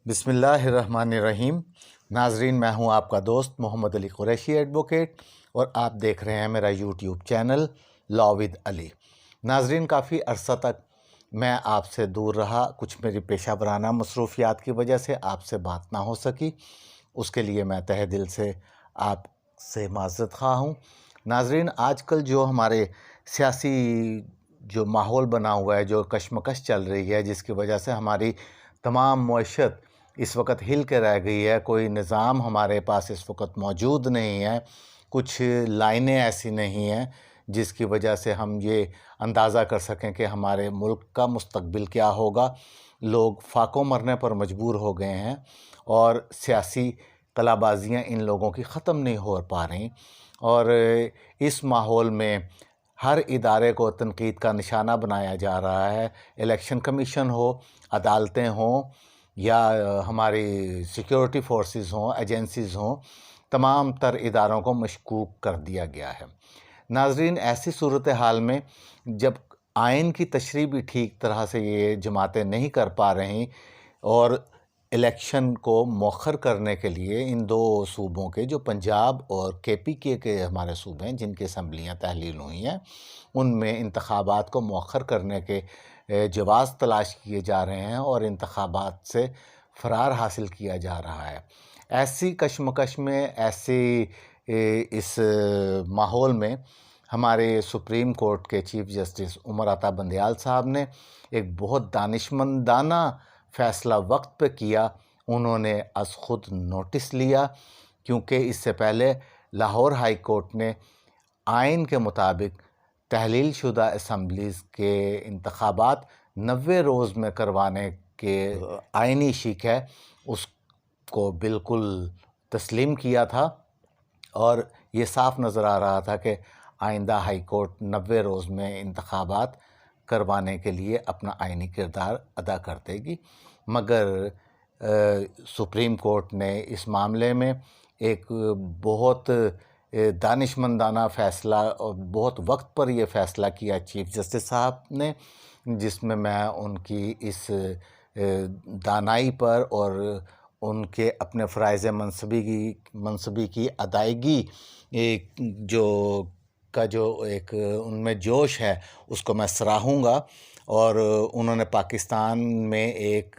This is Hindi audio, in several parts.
बिस्मिल्लाहिर्रहमानिर्रहीम। नाजरीन, मैं हूं आपका दोस्त मोहम्मद अली कुरैशी एडवोकेट और आप देख रहे हैं मेरा YouTube channel law with Ali. नाजरीन, काफ़ी अरसा तक मैं आपसे दूर रहा, कुछ मेरी पेशा वराना मसरूफियात की वजह से आपसे बात ना हो सकी। उसके लिए मैं तहे दिल से आपसे माज़रत ख़्वाह हूँ। नाजरीन, आजकल जो हमारे सियासी जो माहौल बना हुआ है, जो कशमकश चल रही है, जिसकी वजह से हमारी तमाम मईशत इस वक्त हिल के रह गई है, कोई निज़ाम हमारे पास इस वक्त मौजूद नहीं है, कुछ लाइनें ऐसी नहीं हैं जिसकी वजह से हम ये अंदाज़ा कर सकें कि हमारे मुल्क का मुस्तकबिल क्या होगा। लोग फाकों मरने पर मजबूर हो गए हैं और सियासी कलाबाजियाँ इन लोगों की ख़त्म नहीं हो पा रही। और इस माहौल में हर इदारे को तनकीद का निशाना बनाया जा रहा है। इलेक्शन कमीशन हो, अदालतें हों या हमारी सिक्योरिटी फोर्सेस हों, एजेंसीज़ हों, तमाम तर इदारों को मशकूक कर दिया गया है। नाजरीन, ऐसी सूरत हाल में जब आइन की तशरीह भी ठीक तरह से ये जमातें नहीं कर पा रहीं और इलेक्शन को मौखर करने के लिए इन दो सूबों के, जो पंजाब और केपीके के हमारे सूबे हैं जिनकी असम्बलियाँ तहलील हुई हैं, उनमें इंतखाबात को मौखर करने के जवाज़ तलाश किए जा रहे हैं और इंतखाबात से फ़रार हासिल किया जा रहा है। ऐसी कशमकश में, ऐसी इस माहौल में हमारे सुप्रीम कोर्ट के चीफ़ जस्टिस उमर अता बंदयाल साहब ने एक बहुत दानिशमंदाना फ़ैसला वक्त पे किया। उन्होंने अज़ ख़ुद नोटिस लिया, क्योंकि इससे पहले लाहौर हाई कोर्ट ने आइन के मुताबिक तहलील शुदा असम्बलीज़ के इंतखाबात 90 रोज़ में करवाने के आइनी शिक है उसको बिल्कुल तस्लीम किया था और ये साफ नज़र आ रहा था कि आइंदा हाई कोर्ट 90 रोज़ में इंतखाबात करवाने के लिए अपना आइनी किरदार अदा कर देगी। मगर सुप्रीम कोर्ट ने इस मामले में एक बहुत दानिशमंदाना फ़ैसला और बहुत वक्त पर यह फ़ैसला किया चीफ़ जस्टिस साहब ने, जिसमें मैं उनकी इस दानाई पर और उनके अपने फ़राइज़ मनसबी की अदायगी जो एक उनमें जोश है, उसको मैं सराहूँगा। और उन्होंने पाकिस्तान में एक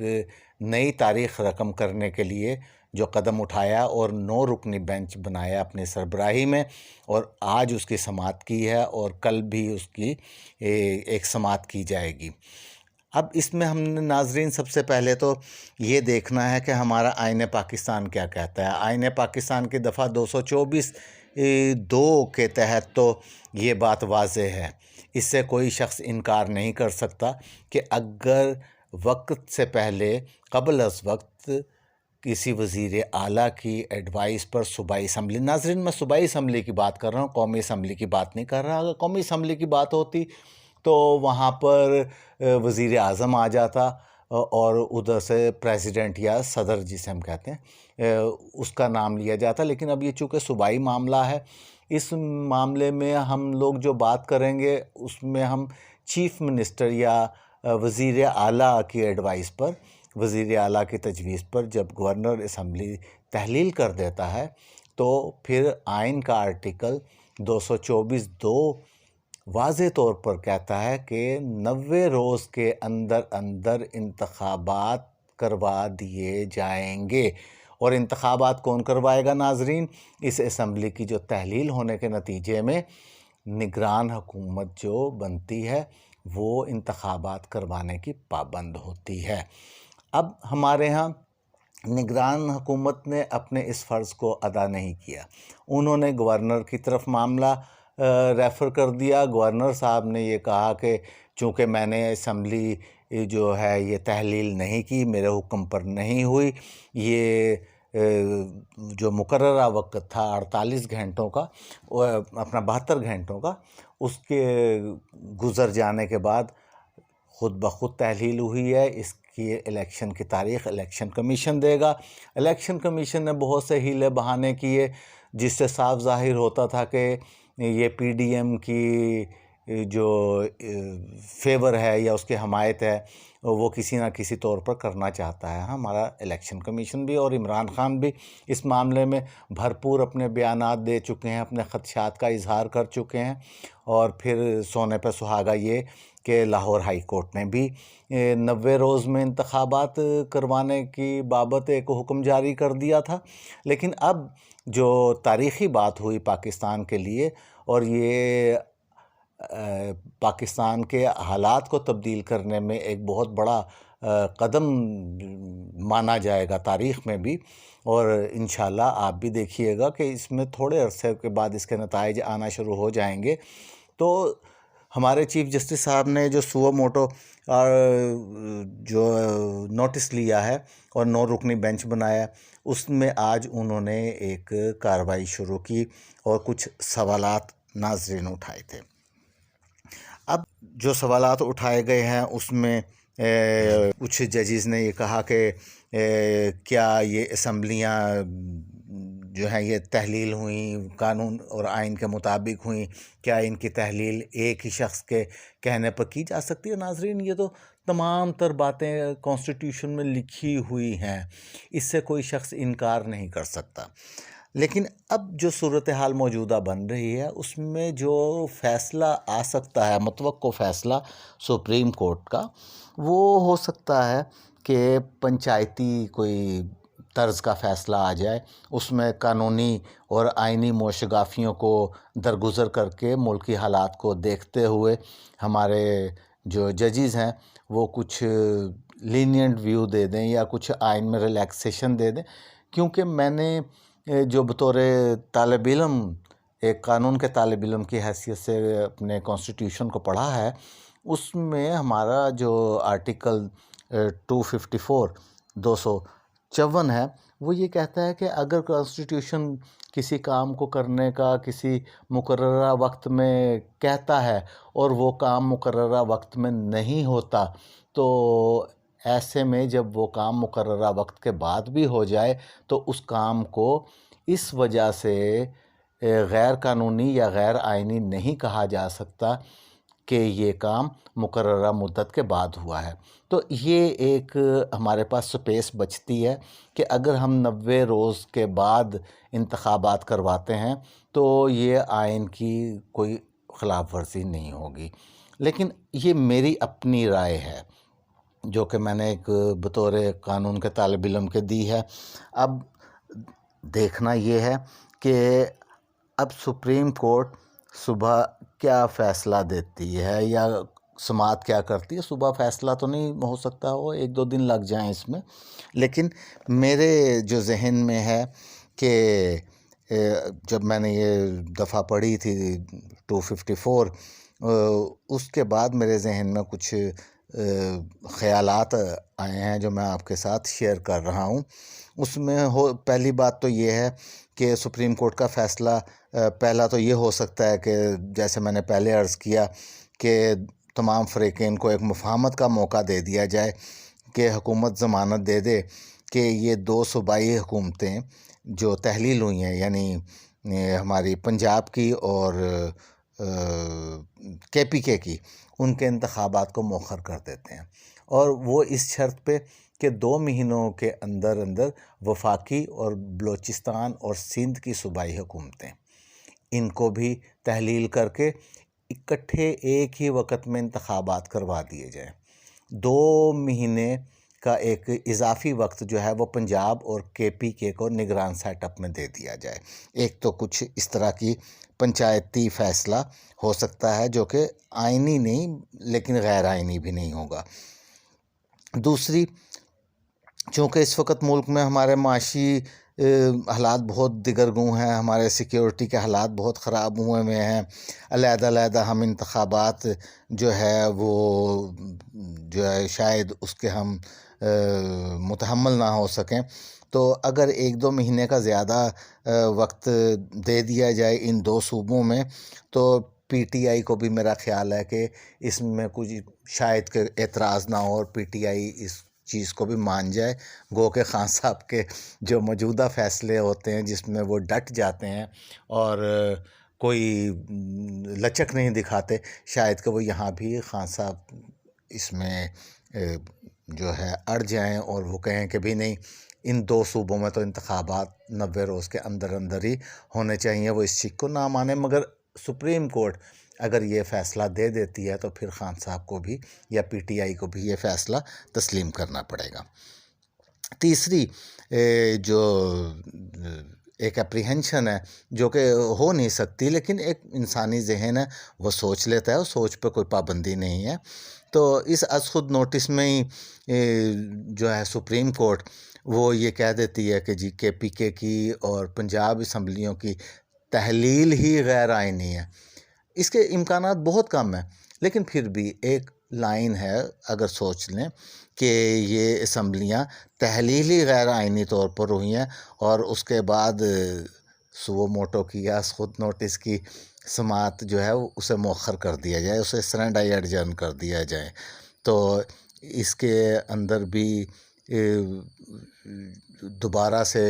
नई तारीख़ रकम करने के लिए जो कदम उठाया और 9 रुकनी बेंच बनाया अपनी सरबराही में, और आज उसकी समाअत की है और कल भी उसकी एक समाअत की जाएगी। अब इसमें हमने नाजरीन सबसे पहले तो ये देखना है कि हमारा आईन पाकिस्तान क्या कहता है। आईन पाकिस्तान की दफ़ा 224 2 के तहत तो ये बात वाज़ेह है, इससे कोई शख्स इनकार नहीं कर सकता कि अगर वक्त से पहले कबल अज़ वक्त किसी वज़ीर आला की एडवाइस पर सूबाई असम्बली, नाज़रीन मैं सूबाई असम्बली की बात कर रहा हूँ, कौमी असम्बली की बात नहीं कर रहा। अगर कौमी असम्बली की बात होती तो वहाँ पर वज़ीर आज़म आ जाता और उधर से प्रेसिडेंट या सदर जिसे हम कहते हैं उसका नाम लिया जाता। लेकिन अब ये चूँकि सूबाई मामला है, इस मामले में हम लोग जो बात करेंगे उसमें हम चीफ़ मिनिस्टर या वज़ीर आला की एडवाइस पर, वज़ीर आला की तजवीज़ पर जब गवर्नर असम्बली तहलील कर देता है तो फिर आइन का आर्टिकल 224(2) वाज़े तौर पर कहता है कि 90 रोज़ के अंदर अंदर इंतखाबात करवा दिए जाएंगे। और इंतखाबात कौन करवाएगा नाजरीन? इस असम्बली की जो तहलील होने के नतीजे में निगरान हुकूमत जो बनती है वो इंतखाबात करवाने की पाबंद होती है। अब हमारे यहाँ निगरान हुकूमत ने अपने इस फ़र्ज़ को अदा नहीं किया। उन्होंने गवर्नर की तरफ मामला रेफ़र कर दिया। गवर्नर साहब ने ये कहा कि चूँकि मैंने असम्बली जो है ये तहलील नहीं की, मेरे हुक्म पर नहीं हुई, ये जो मुकर्ररा वक्त था 48 घंटों का, अपना 72 घंटों का, उसके गुज़र जाने के बाद ख़ुद ब ख़ुद तहलील हुई है। इसकी इलेक्शन की तारीख़ इलेक्शन कमीशन देगा। इलेक्शन कमीशन ने बहुत से हीले बहाने किए जिससे साफ ज़ाहिर होता था कि ये पीडीएम की जो फेवर है या उसकी हमायत है वो किसी ना किसी तौर पर करना चाहता है। हमारा इलेक्शन कमीशन भी और इमरान खान भी इस मामले में भरपूर अपने बयानात दे चुके हैं, अपने ख़दशात का इजहार कर चुके हैं। और फिर सोने पे सुहागा ये कि लाहौर हाई कोर्ट ने भी 90 रोज़ में इंतखाबात करवाने की बाबत एक हुक्म जारी कर दिया था। लेकिन अब जो तारीख़ी बात हुई पाकिस्तान के लिए, और ये पाकिस्तान के हालात को तब्दील करने में एक बहुत बड़ा कदम माना जाएगा तारीख़ में भी। और इंशाल्लाह आप भी देखिएगा कि इसमें थोड़े अरसे के बाद इसके नताइज आना शुरू हो जाएंगे। तो हमारे चीफ़ जस्टिस साहब ने जो सुओ मोटो जो नोटिस लिया है और 9 रुकनी बेंच बनाया, उसमें आज उन्होंने एक कार्रवाई शुरू की और कुछ सवालात नाज़रीन उठाए थे। अब जो सवालात उठाए गए हैं उसमें कुछ जजेस ने ये कहा कि क्या ये असम्बलियाँ जो हैं ये तहलील हुई, कानून और आइन के मुताबिक हुई, क्या इनकी तहलील एक ही शख्स के कहने पर की जा सकती है? नाज़रीन, ये तो तमाम तर बातें कॉन्स्टिट्यूशन में लिखी हुई हैं, इससे कोई शख्स इनकार नहीं कर सकता। लेकिन अब जो सूरत हाल मौजूदा बन रही है उसमें जो फ़ैसला आ सकता है, मुतवक्को फ़ैसला सुप्रीम कोर्ट का, वो हो सकता है कि पंचायती कोई तर्ज़ का फ़ैसला आ जाए। उसमें कानूनी और आइनी मोशगाफियों को दरगुज़र करके मुल्की हालात को देखते हुए हमारे जो जजेस हैं वो कुछ लीनियंट व्यू दे दें या कुछ आइन में रिलैक्सेशन दे दें। क्योंकि मैंने जो बतौर तालिब इल्म, एक कानून के तालिब इल्म की हैसियत से अपने कॉन्स्टिट्यूशन को पढ़ा है, उसमें हमारा जो आर्टिकल 254 254 है वो ये कहता है कि अगर कॉन्स्टिट्यूशन किसी काम को करने का किसी मुकर्ररा वक्त में कहता है और वो काम मुकर्ररा वक्त में नहीं होता, तो ऐसे में जब वो काम मुकर्ररा वक्त के बाद भी हो जाए तो उस काम को इस वजह से गैर कानूनी या गैर आइनी नहीं कहा जा सकता कि ये काम मुकर्ररा मुद्दत के बाद हुआ है। तो ये एक हमारे पास स्पेस बचती है कि अगर हम 90 रोज़ के बाद इंतखाबात करवाते हैं तो ये आइन की कोई ख़िलाफ़ वर्जी नहीं होगी। लेकिन ये मेरी अपनी राय है जो कि मैंने एक बतौर कानून के तालिब इल्म के दी है। अब देखना ये है कि अब सुप्रीम कोर्ट सुबह क्या फ़ैसला देती है या समाअत क्या करती है। सुबह फ़ैसला तो नहीं हो सकता हो, 1-2 दिन लग जाएं इसमें। लेकिन मेरे जो जहन में है कि जब मैंने ये दफ़ा पढ़ी थी 254, उसके बाद मेरे जहन में कुछ ख़यालात आए हैं जो मैं आपके साथ शेयर कर रहा हूँ। उसमें पहली बात तो ये है कि सुप्रीम कोर्ट का फ़ैसला पहला तो ये हो सकता है कि जैसे मैंने पहले अर्ज़ किया कि तमाम फ़रीक़ैन को एक मुफ़ाहमत का मौका दे दिया जाए कि हुकूमत ज़मानत दे दे कि ये 2 सूबाई हुकूमतें जो तहलील हुई हैं, यानी हमारी पंजाब की और KPK की, उनके इंतखाबात को मौखर कर देते हैं। और वो इस शर्त पे कि 2 महीनों के अंदर अंदर वफाकी और बलूचिस्तान और सिंध की सूबाई हुकूमतें, इनको भी तहलील करके इकट्ठे एक ही वक्त में इंतखाबात करवा दिए जाएँ। 2 महीने का एक इजाफ़ी वक्त जो है वो पंजाब और KPK को निगरान सेटअप में दे दिया जाए। एक तो कुछ इस तरह की पंचायती फ़ैसला हो सकता है जो कि आइनी नहीं लेकिन गैर आइनी भी नहीं होगा। दूसरी, चूँकि इस वक्त मुल्क में हमारे माशी हालात बहुत दिगरगूं हैं, हमारे सिक्योरिटी के हालात बहुत ख़राब हुए हैं, अलहदा हम इंतखाबात जो है वो जो है शायद उसके हम मुतहम्मल ना हो सकें। तो अगर 1-2 महीने का ज़्यादा वक्त दे दिया जाए इन 2 सूबों में, तो PTI को भी मेरा ख़्याल है कि इसमें कुछ शायद के एतराज़ ना हो और PTI इस चीज़ को भी मान जाए। गो के खान साहब के जो मौजूदा फ़ैसले होते हैं जिसमें वो डट जाते हैं और कोई लचक नहीं दिखाते, शायद कि वो यहाँ भी खान साहब इसमें जो है अड़ जाएं और वो कहें कि भी नहीं, इन 2 सूबों में तो इंतखाबात 90 रोज़ के अंदर अंदर ही होने चाहिए, वो इस चीज़ को ना माने। मगर सुप्रीम कोर्ट अगर ये फ़ैसला दे देती है तो फिर खान साहब को भी या पीटीआई को भी ये फ़ैसला तस्लीम करना पड़ेगा। तीसरी जो एक अप्रीहेंशन है जो कि हो नहीं सकती, लेकिन एक इंसानी ज़हन है वो सोच लेता है, और सोच पे कोई पाबंदी नहीं है। तो इस अज़ खुद नोटिस में ही जो है सुप्रीम कोर्ट वो ये कह देती है कि जी केपीके की और पंजाब असम्बलियों की तहलील ही गैर आइनी है। इसके इम्कानात बहुत कम हैं, लेकिन फिर भी एक लाइन है, अगर सोच लें कि ये असम्बलियाँ तहलीली गैर आइनी तौर पर हुई हैं और उसके बाद सुओ मोटो की या खुद नोटिस की समाअत जो है उसे मौखर कर दिया जाए, उसे सरेंडाई एडजर्न कर दिया जाए, तो इसके अंदर भी दोबारा से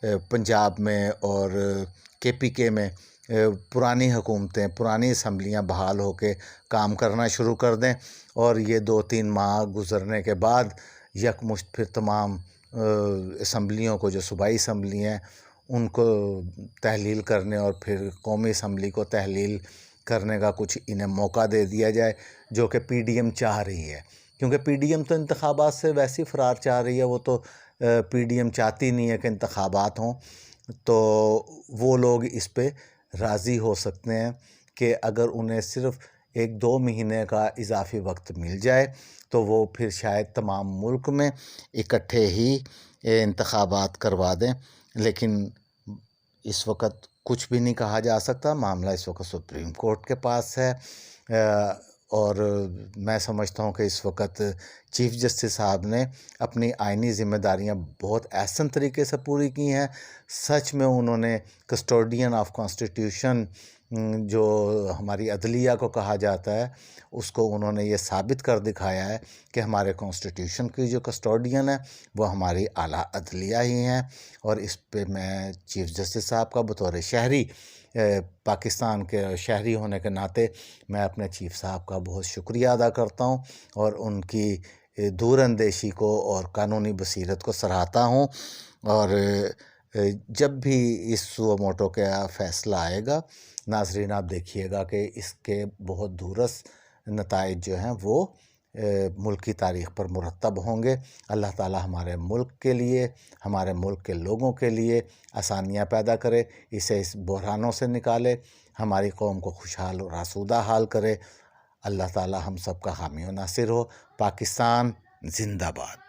पंजाब में और केपीके में पुरानी हुकूमतें, पुरानी असम्बलियाँ बहाल होकर काम करना शुरू कर दें, और ये 2-3 माह गुज़रने के बाद यकमुश्त फिर तमाम असम्बलियों को, जो सूबाई असम्बली हैं, उनको तहलील करने और फिर कौमी असम्बली को तहलील करने का कुछ इन्हें मौका दे दिया जाए, जो कि पीडीएम चाह रही है। क्योंकि पीडीएम तो इंतखाबात से वैसे ही फ़रार चाह रही है, वो तो पीडीएम चाहती नहीं है कि इंतखाबात हों। तो वो लोग इस पे राज़ी हो सकते हैं कि अगर उन्हें सिर्फ़ 1-2 महीने का इजाफ़ी वक्त मिल जाए तो वो फिर शायद तमाम मुल्क में इकट्ठे ही इंतखाबात करवा दें। लेकिन इस वक्त कुछ भी नहीं कहा जा सकता, मामला इस वक्त सुप्रीम कोर्ट के पास है। और मैं समझता हूँ कि इस वक्त चीफ़ जस्टिस साहब ने अपनी आइनी ज़िम्मेदारियाँ बहुत एहसन तरीके से पूरी की हैं। सच में उन्होंने कस्टोडियन ऑफ कॉन्स्टिट्यूशन, जो हमारी अदलिया को कहा जाता है, उसको उन्होंने ये साबित कर दिखाया है कि हमारे कॉन्स्टिट्यूशन की जो कस्टोडियन है वो हमारी आला अदलिया ही हैं। और इस पे मैं चीफ़ जस्टिस साहब का बतौर शहरी, पाकिस्तान के शहरी होने के नाते मैं अपने चीफ़ साहब का बहुत शुक्रिया अदा करता हूँ और उनकी दूरअंदेशी को और कानूनी बसीरत को सराहता हूँ। और जब भी इस सुओ मोटो का फ़ैसला आएगा, नाज़रीन आप देखिएगा कि इसके बहुत दूरस नताइज जो हैं वो मुल्क की तारीख़ पर मुरतब होंगे। अल्लाह ताला हमारे मुल्क के लिए, हमारे मुल्क के लोगों के लिए आसानियाँ पैदा करे, इसे इस बहरानों से निकाले, हमारी कौम को खुशहाल और आसूदा हाल करे। अल्लाह ताला हम सब का हामी और नासिर हो। पाकिस्तान ज़िंदाबाद।